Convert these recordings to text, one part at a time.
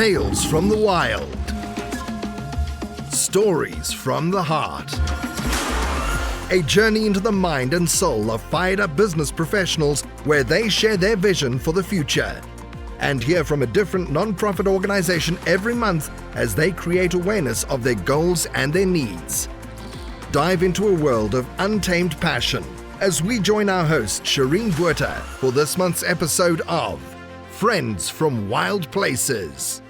Tales from the wild. Stories from the heart. A journey into the mind and soul of fired-up business professionals where they share their vision for the future. And hear from a different non-profit organization every month as they create awareness of their goals and their needs. Dive into a world of untamed passion as we join our host, Shireen Buerta, for this month's episode of Friends from Wild Places.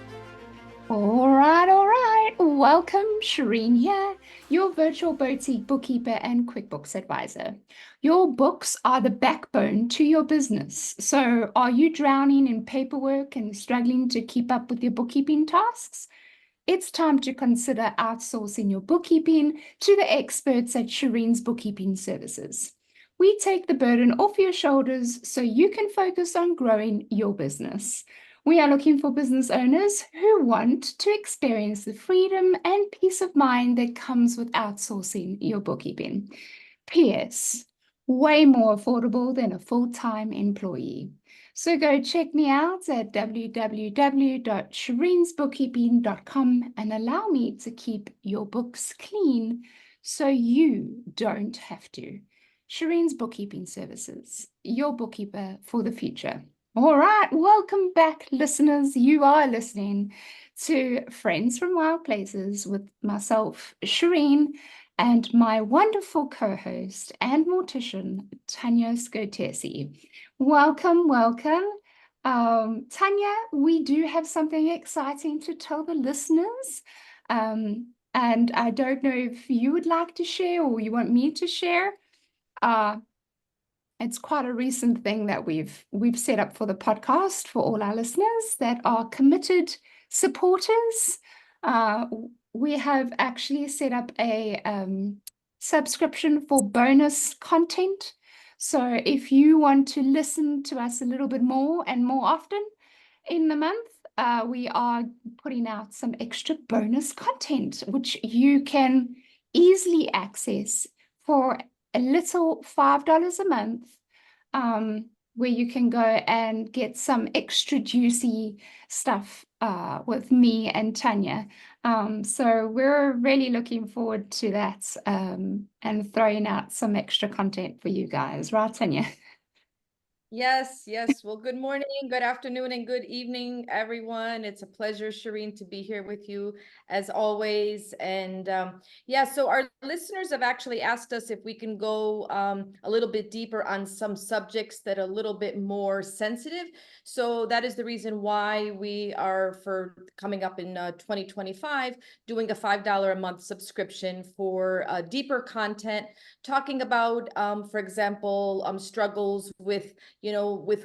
All right. Welcome, Shireen here, your virtual boutique bookkeeper and QuickBooks advisor. Your books are the backbone to your business. So are you drowning in paperwork and struggling to keep up with your bookkeeping tasks? It's time to consider outsourcing your bookkeeping to the experts at Shireen's Bookkeeping Services. We take the burden off your shoulders so you can focus on growing your business. We are looking for business owners who want to experience the freedom and peace of mind that comes with outsourcing your bookkeeping. P.S. Way more affordable than a full-time employee. So go check me out at www.shireensbookkeeping.com and allow me to keep your books clean so you don't have to. Shireen's Bookkeeping Services, your bookkeeper for the future. All right, welcome back, listeners. You are listening to Friends from Wild Places with myself, Shireen, and my wonderful co-host and mortician, Tanya Scotece. Welcome. Tanya, we do have something exciting to tell the listeners. And I don't know if you would like to share or you want me to share. It's quite a recent thing that we've set up for the podcast for all our listeners that are committed supporters. We have actually set up a subscription for bonus content. So if you want to listen to us a little bit more and more often in the month, we are putting out some extra bonus content, which you can easily access for a little $5 a month, where you can go and get some extra juicy stuff with me and Tanya. So we're really looking forward to that and throwing out some extra content for you guys, right, Tanya? Yes. Well, good morning, good afternoon, and good evening, everyone. It's a pleasure, Shireen, to be here with you as always. And so our listeners have actually asked us if we can go a little bit deeper on some subjects that are a little bit more sensitive. So that is the reason why we are, for coming up in 2025, doing a $5 a month subscription for deeper content, talking about, for example, struggles with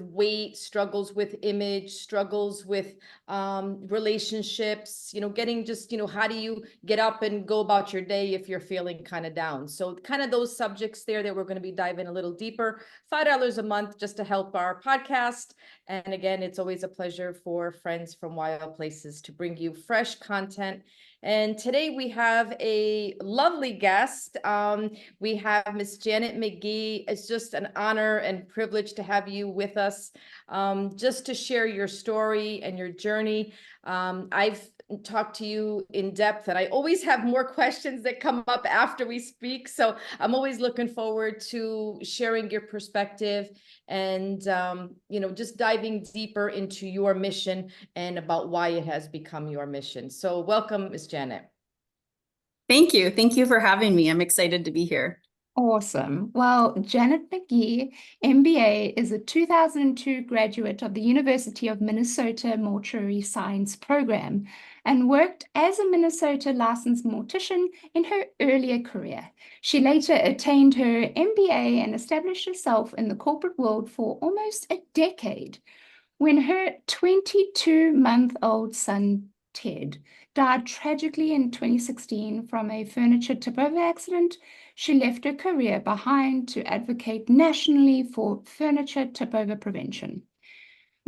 weight, struggles with image, struggles with relationships, getting just, how do you get up and go about your day if you're feeling kind of down? So kind of those subjects there that we're going to be diving a little deeper, $5 a month just to help our podcast. And again, it's always a pleasure for Friends from Wild Places to bring you fresh content. And today we have a lovely guest. We have Miss Janet McGee. It's just an honor and privilege to have you with us, just to share your story and your journey. I've talked to you in depth, and I always have more questions that come up after we speak. So I'm always looking forward to sharing your perspective and, just diving deeper into your mission and about why it has become your mission. So welcome, Ms. Janet. Thank you. Thank you for having me. I'm excited to be here. Awesome. Well, Janet McGee, MBA, is a 2002 graduate of the University of Minnesota Mortuary Science program and worked as a Minnesota licensed mortician in her earlier career. She later attained her MBA and established herself in the corporate world for almost a decade. When her 22-month-old son, Ted, died tragically in 2016 from a furniture tip-over accident, she left her career behind to advocate nationally for furniture tip-over prevention.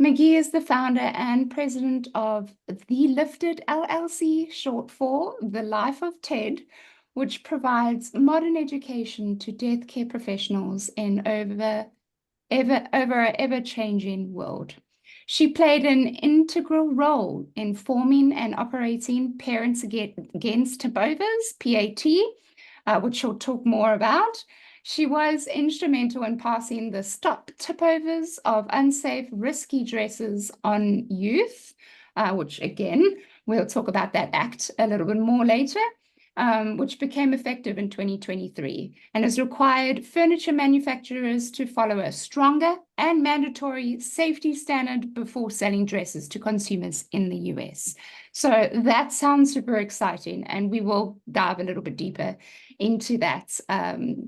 McGee is the founder and president of the Lifted LLC, short for The Life of Ted, which provides modern education to death care professionals in over an ever-changing world. She played an integral role in forming and operating Parents Against Tipovers, PAT, which she'll talk more about. She was instrumental in passing the Stop Tipovers of Unsafe, Risky Dresses on Youth, which again, we'll talk about that act a little bit more later, which became effective in 2023 and has required furniture manufacturers to follow a stronger and mandatory safety standard before selling dresses to consumers in the US. So that sounds super exciting, and we will dive a little bit deeper into that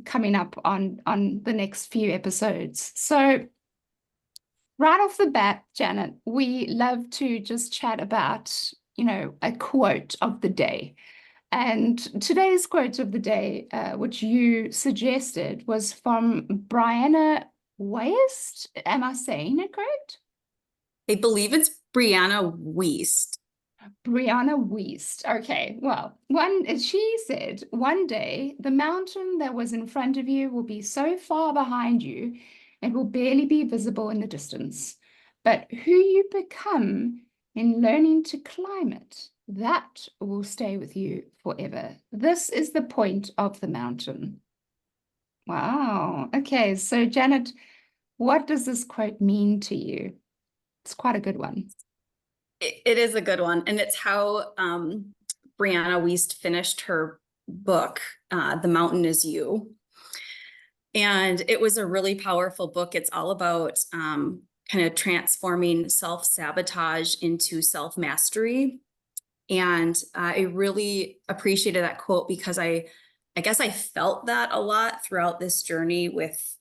coming up on the next few episodes. So right off the bat, Janet, we love to just chat about, a quote of the day. And today's quote of the day, which you suggested, was from Brianna Wiest. Am I saying it correct? I believe it's Brianna Wiest. Brianna Wiest. Okay, well, she said, one day the mountain that was in front of you will be so far behind you, it will barely be visible in the distance. But who you become in learning to climb it, that will stay with you forever. This is the point of the mountain. Wow. Okay, so Janet, what does this quote mean to you? It's quite a good one. It is a good one. And it's how Brianna Wiest finished her book, The Mountain Is You. And it was a really powerful book. It's all about kind of transforming self-sabotage into self-mastery. And I really appreciated that quote because I guess I felt that a lot throughout this journey with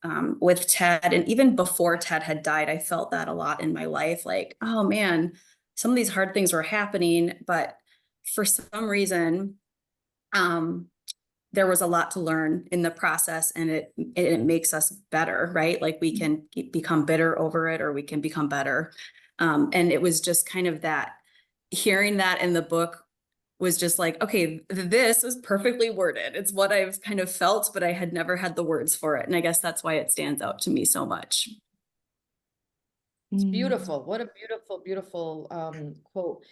Ted. And even before Ted had died, I felt that a lot in my life. Like, oh man, some of these hard things were happening, but for some reason, there was a lot to learn in the process, and it makes us better, right? Like we can become bitter over it, or we can become better. And it was just kind of that, hearing that in the book was just like, okay, this is perfectly worded. It's what I've kind of felt, but I had never had the words for it. And I guess that's why it stands out to me so much. It's beautiful. What a beautiful, beautiful quote.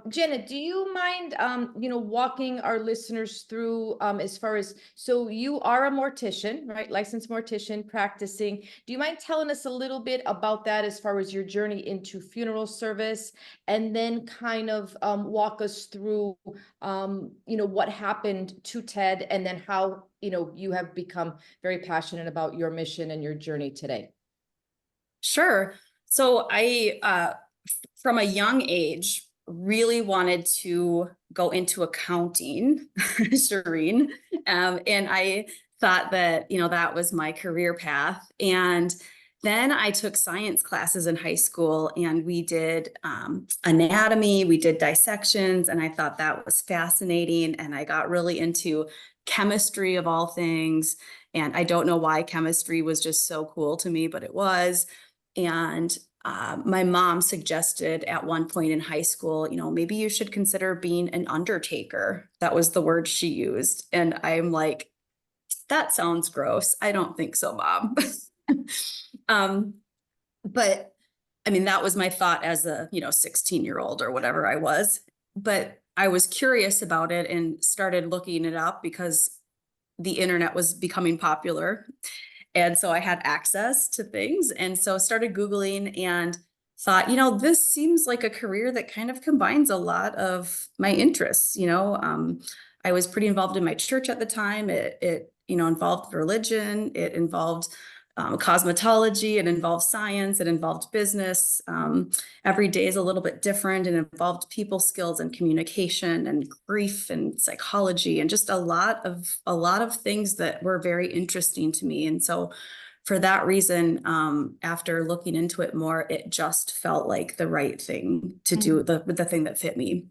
Janet, do you mind, walking our listeners through as far as, so you are a mortician, right? Licensed mortician practicing. Do you mind telling us a little bit about that as far as your journey into funeral service, and then kind of walk us through, what happened to Ted, and then how, you have become very passionate about your mission and your journey today? Sure. So I, from a young age, really wanted to go into accounting, Shireen. And I thought that, that was my career path. And then I took science classes in high school, and we did anatomy, we did dissections, and I thought that was fascinating. And I got really into chemistry of all things. And I don't know why chemistry was just so cool to me, but it was. And my mom suggested at one point in high school, maybe you should consider being an undertaker. That was the word she used. And I'm like, that sounds gross. I don't think so, Mom. But I mean, that was my thought as a, 16-year-old or whatever I was. But I was curious about it and started looking it up because the internet was becoming popular. And so I had access to things. And so I started Googling and thought, this seems like a career that kind of combines a lot of my interests. I was pretty involved in my church at the time. It involved religion. It involved cosmetology. It involved science. It involved business. Every day is a little bit different, and involved people skills and communication and grief and psychology, and just a lot of things that were very interesting to me. And so for that reason, after looking into it more, it just felt like the right thing to do, the thing that fit me.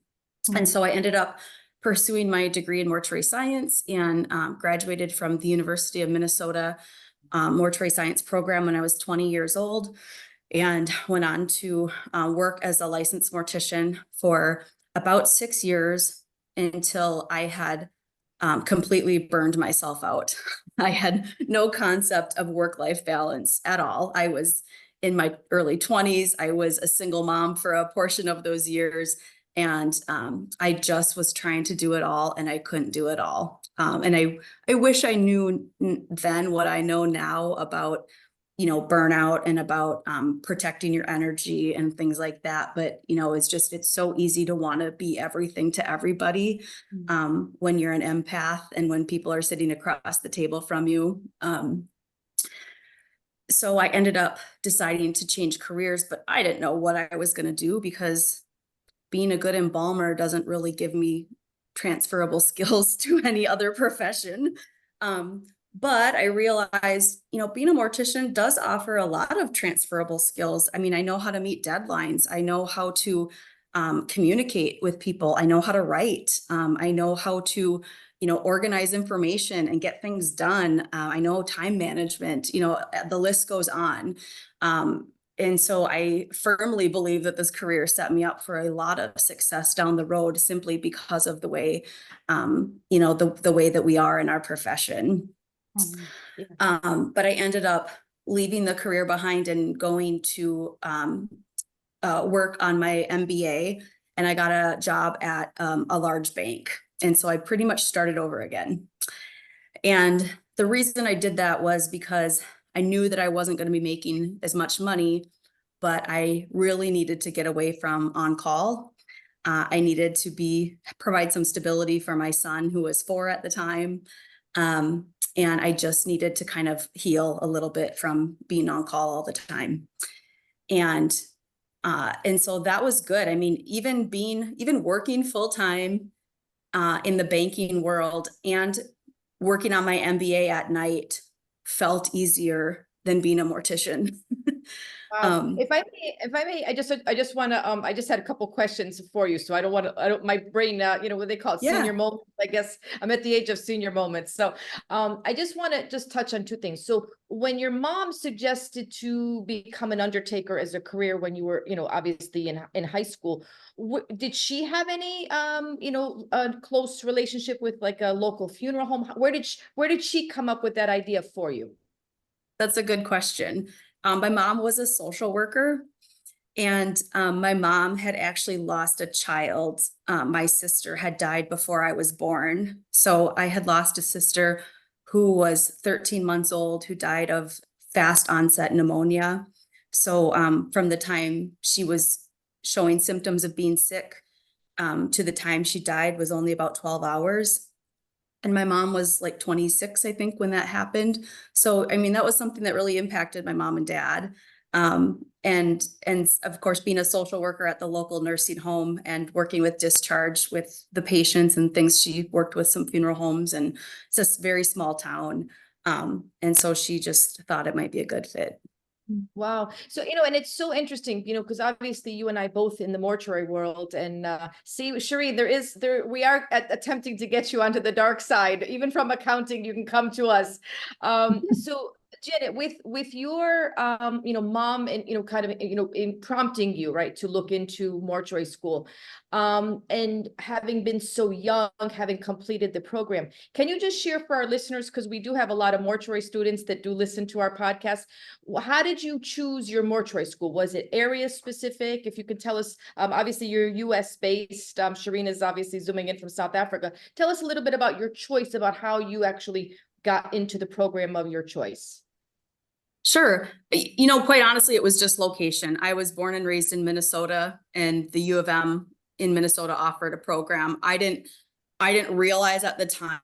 And so I ended up pursuing my degree in mortuary science, and graduated from the University of Minnesota mortuary science program when I was 20 years old, and went on to work as a licensed mortician for about 6 years until I had completely burned myself out. I had no concept of work-life balance at all. I was in my early 20s. I was a single mom for a portion of those years. And I just was trying to do it all, and I couldn't do it all. And I wish I knew then what I know now about, you know, burnout and about protecting your energy and things like that. But, you know, it's so easy to want to be everything to everybody when you're an empath and when people are sitting across the table from you. So I ended up deciding to change careers, but I didn't know what I was going to do, because being a good embalmer doesn't really give me transferable skills to any other profession. But I realized, you know, being a mortician does offer a lot of transferable skills. I mean, I know how to meet deadlines. I know how to communicate with people. I know how to write. I know how to, you know, organize information and get things done. I know time management, you know, the list goes on. And so I firmly believe that this career set me up for a lot of success down the road, simply because of the way, you know, the way that we are in our profession. But I ended up leaving the career behind and going to work on my MBA, and I got a job at a large bank. And so I pretty much started over again. And the reason I did that was because I knew that I wasn't going to be making as much money, but I really needed to get away from on-call. I needed to provide some stability for my son, who was 4 at the time. And I just needed to kind of heal a little bit from being on call all the time. And so that was good. I mean, even working full time in the banking world and working on my MBA at night felt easier than being a mortician. If I may, I just want to, I just had a couple questions for you. So I don't, my brain, you know, what they call it, senior moments. I guess I'm at the age of senior moments. So I just want to just touch on 2 things. So when your mom suggested to become an undertaker as a career when you were, you know, obviously in high school, did she have any, you know, a close relationship with like a local funeral home? Where did she come up with that idea for you? That's a good question. My mom was a social worker, and my mom had actually lost a child. My sister had died before I was born. So I had lost a sister who was 13 months old, who died of fast onset pneumonia. So from the time she was showing symptoms of being sick to the time she died was only about 12 hours. And my mom was like 26, I think, when that happened. So, I mean, that was something that really impacted my mom and dad. And of course, being a social worker at the local nursing home and working with discharge with the patients and things, she worked with some funeral homes, and it's a very small town. And so she just thought it might be a good fit. Wow. So, you know, and it's so interesting, you know, because obviously you and I both in the mortuary world, and see, Sheree, we are attempting to get you onto the dark side. Even from accounting, you can come to us. So Janet, with your you know, mom and, you know, kind of, you know, in prompting you, right, to look into mortuary school, and having been so young, having completed the program, can you just share for our listeners, because we do have a lot of mortuary students that do listen to our podcast, how did you choose your mortuary school? Was it area specific? If you could tell us, obviously you're US based, Shireen is obviously zooming in from South Africa. Tell us a little bit about your choice, about how you actually got into the program of your choice. Sure. You know, quite honestly, it was just location. I was born and raised in Minnesota, and the U of M in Minnesota offered a program. I didn't realize at the time.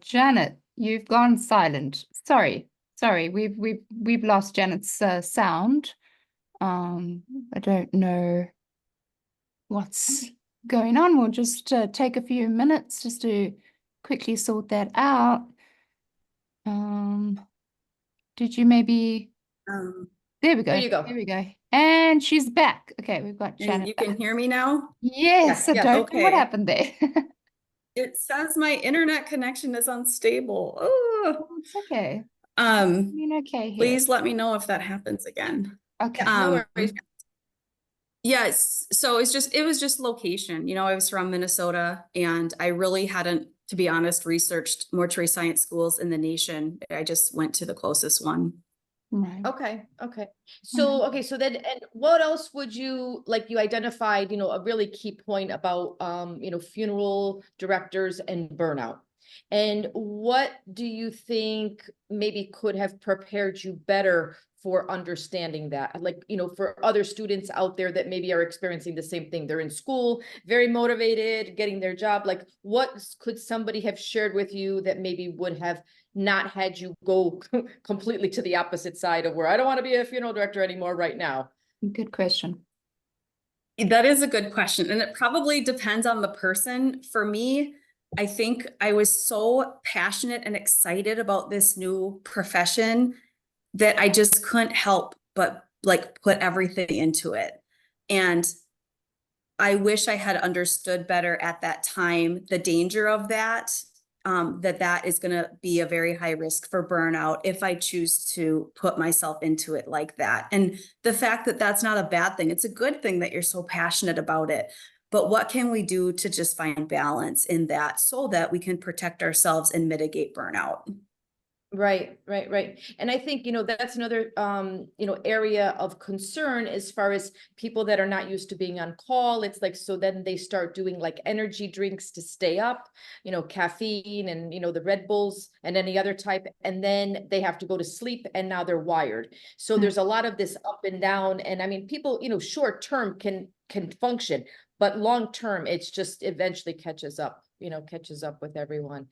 Janet, you've gone silent. Sorry, we've lost Janet's sound. I don't know what's going on. We'll just take a few minutes just to quickly sort that out. Did you maybe? There we go. There you go. There we go. And she's back. Okay, we've got Janet. You can hear me now? Yes, I don't know what happened there. It says my internet connection is unstable. Oh, it's okay. I mean, okay here. Please let me know if that happens again. Okay. No worries. Yes. So it was just location. You know, I was from Minnesota, and I really hadn't to be honest, researched mortuary science schools in the nation. I just went to the closest one. Right. Okay. So then, and what else would you, like, you identified, a really key point about, funeral directors and burnout. And what do you think maybe could have prepared you better for understanding that? Like, for other students out there that maybe are experiencing the same thing. They're in school, very motivated, getting their job. Like, what could somebody have shared with you that maybe would have not had you go completely to the opposite side of where I don't want to be a funeral director anymore right now? Good question. That is a good question. And it probably depends on the person. For me, I think I was so passionate and excited about this new profession that I just couldn't help but like put everything into it. And I wish I had understood better at that time the danger of that, that is going to be a very high risk for burnout if I choose to put myself into it like that. And the fact that that's not a bad thing, it's a good thing that you're so passionate about it. But what can we do to just find balance in that so that we can protect ourselves and mitigate burnout? Right. And I think, that's another, area of concern as far as people that are not used to being on call. It's like, so then they start doing like energy drinks to stay up, caffeine and, the Red Bulls and any other type. And then they have to go to sleep and now they're wired. So there's a lot of this up and down. And I mean, people, short term can function, but long term, it's just eventually catches up with everyone.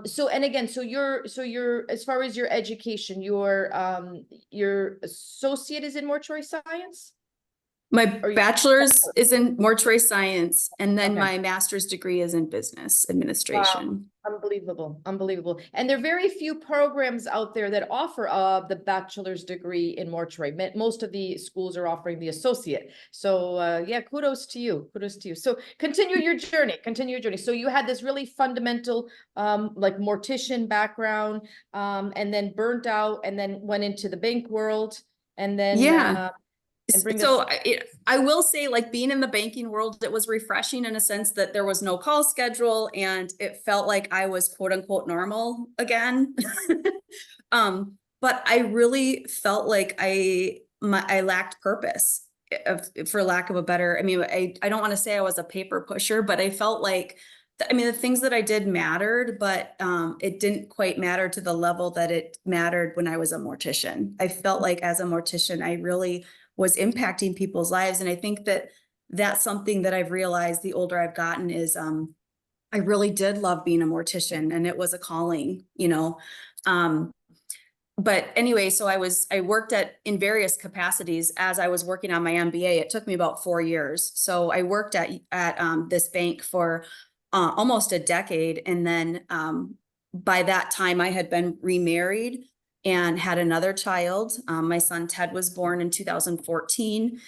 So you're, as far as your education, your associate is in mortuary science? My bachelor's is in mortuary science, and then Okay. my master's degree is in business administration. Wow. Unbelievable. And there are very few programs out there that offer the bachelor's degree in mortuary. Most of the schools are offering the associate. So yeah, kudos to you. So continue your journey. So you had this really fundamental like mortician background, and then burnt out, and then went into the bank world, and then Yeah. and bring So us. I will say, like, being in the banking world, it was refreshing in a sense that there was no call schedule and it felt like I was quote unquote normal again. But I really felt like I lacked purpose, for lack of a better, I mean, I don't want to say I was a paper pusher, but I felt like, the things that I did mattered, but it didn't quite matter to the level that it mattered when I was a mortician. I felt like as a mortician, I really was impacting people's lives. And I think that that's something that I've realized the older I've gotten is, I really did love being a mortician, and it was a calling, but anyway, so I worked in various capacities as I was working on my MBA. It took me about 4 years. So I worked at this bank for almost a decade. And then by that time I had been remarried and had another child. My son Ted was born in 2014,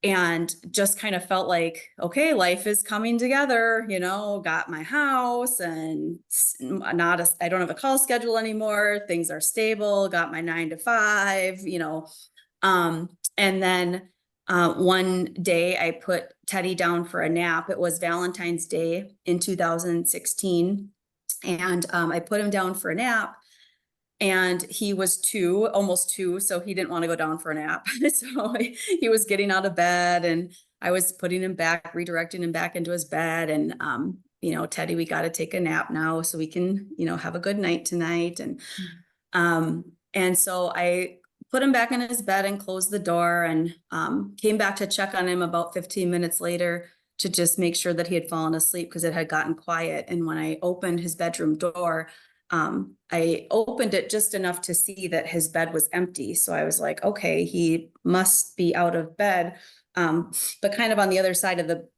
and just kind of felt like, okay, life is coming together, got my house and I don't have a call schedule anymore. Things are stable, got my 9 to 5, and then one day I put Teddy down for a nap. It was Valentine's Day in 2016. And I put him down for a nap. And he was almost 2, so he didn't want to go down for a nap. So he was getting out of bed, and I was putting him back, redirecting him back into his bed. And, Teddy, we got to take a nap now so we can, have a good night tonight. And so I put him back in his bed and closed the door, and came back to check on him about 15 minutes later to just make sure that he had fallen asleep because it had gotten quiet. And when I opened his bedroom door, I opened it just enough to see that his bed was empty. So I was like, okay, he must be out of bed. But kind of on the other side of the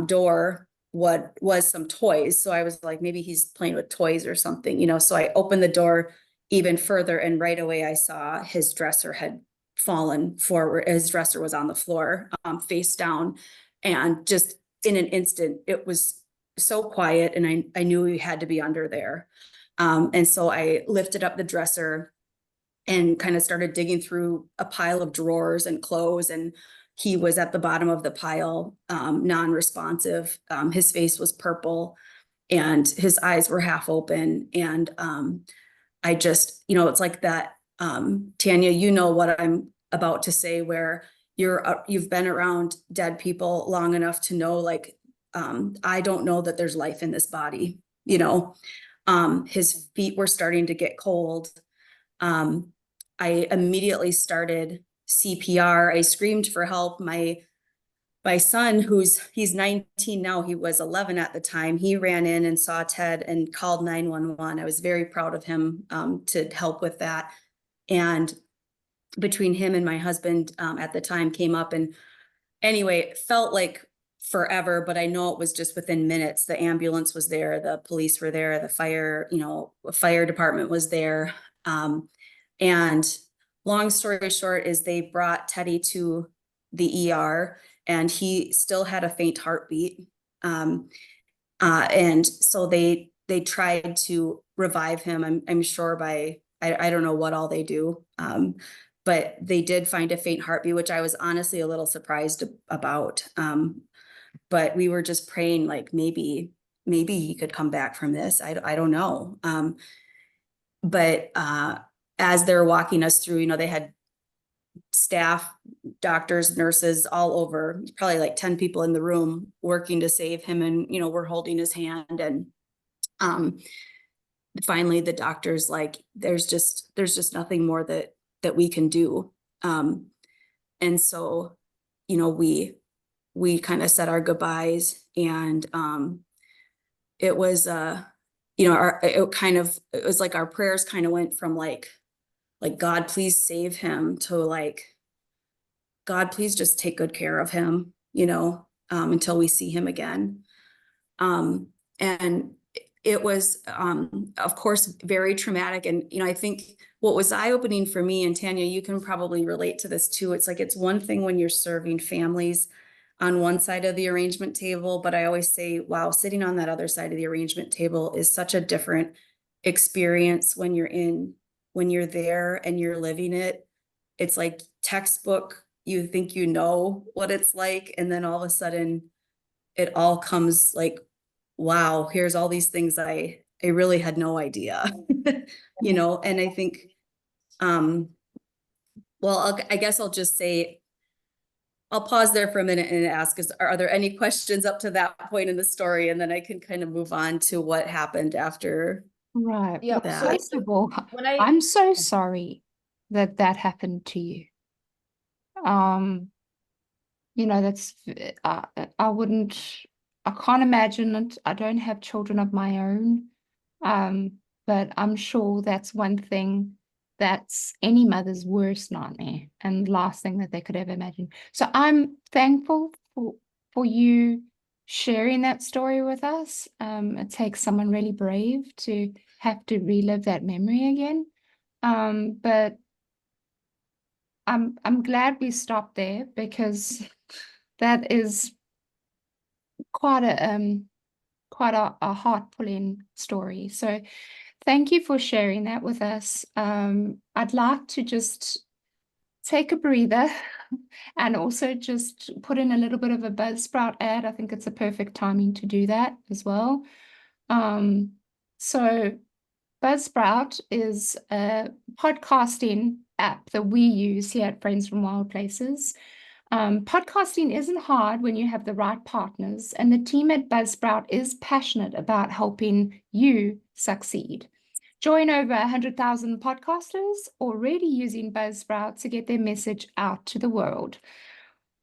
door, what was some toys. So I was like, maybe he's playing with toys or something, so I opened the door even further, and right away I saw his dresser had fallen forward. His dresser was on the floor, face down, and just in an instant, it was so quiet, and I knew he had to be under there. And so I lifted up the dresser and kind of started digging through a pile of drawers and clothes, and he was at the bottom of the pile, non-responsive. His face was purple. and his eyes were half open. And I just, it's like that, Tanya, you know what I'm about to say, where you've been around dead people long enough to know, like, I don't know that there's life in this body, his feet were starting to get cold. I immediately started CPR. I screamed for help. My son, he's 19 now, he was 11 at the time, he ran in and saw Ted and called 911. I was very proud of him to help with that. And between him and my husband at the time came up, and anyway, it felt like forever, but I know it was just within minutes. The ambulance was there, the police were there, the fire department was there. And long story short is they brought Teddy to the ER, and he still had a faint heartbeat. And so they tried to revive him. I'm sure by, I don't know what all they do. But they did find a faint heartbeat, which I was honestly a little surprised about. But we were just praying, like, maybe he could come back from this. I don't know. But as they're walking us through, they had staff, doctors, nurses all over, probably like 10 people in the room working to save him. And, we're holding his hand. And finally the doctor's like, there's just nothing more that we can do. And so, we kind of said our goodbyes, and it was, it was like our prayers kind of went from like, God, please save him, to like, God, please just take good care of him, until we see him again. And it was, of course, very traumatic. And, I think what was eye-opening for me, and Tanya, you can probably relate to this too. It's like, it's one thing when you're serving families on one side of the arrangement table, but I always say, wow, sitting on that other side of the arrangement table is such a different experience when you're there and you're living it. It's like textbook. You think you know what it's like, and then all of a sudden it all comes like, wow, here's all these things that I really had no idea, and I think, well, I guess I'll just say, I'll pause there for a minute and ask, are there any questions up to that point in the story? And then I can kind of move on to what happened after. Right. Yeah. Well, So first of all, when I'm so sorry that happened to you. That's, I can't imagine it. I don't have children of my own. But I'm sure that's one thing that's any mother's worst nightmare and last thing that they could ever imagine. So I'm thankful for you sharing that story with us. It takes someone really brave to have to relive that memory again. But I'm glad we stopped there, because that is quite a heart-pulling story. So thank you for sharing that with us. I'd like to just take a breather and also just put in a little bit of a Buzzsprout ad. I think it's a perfect timing to do that as well. So Buzzsprout is a podcasting app that we use here at Friends from Wild Places. Podcasting isn't hard when you have the right partners, and the team at Buzzsprout is passionate about helping you succeed. Join over 100,000 podcasters already using Buzzsprout to get their message out to the world.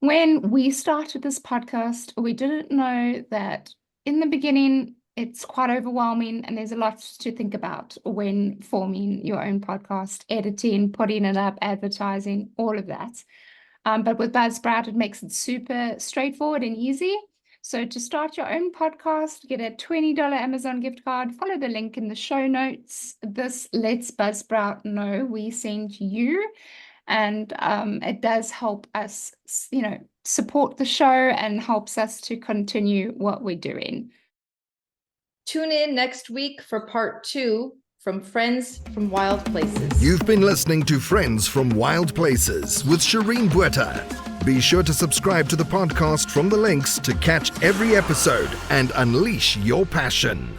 When we started this podcast, we didn't know that in the beginning, it's quite overwhelming and there's a lot to think about when forming your own podcast, editing, putting it up, advertising, all of that. But with Buzzsprout, it makes it super straightforward and easy. So to start your own podcast, get a $20 Amazon gift card, follow the link in the show notes. This lets Buzzsprout know we sent you. And it does help us, support the show and helps us to continue what we're doing. Tune in next week for part 2 from Friends from Wild Places. You've been listening to Friends from Wild Places with Shireen Bueta. Be sure to subscribe to the podcast from the links to catch every episode and unleash your passion.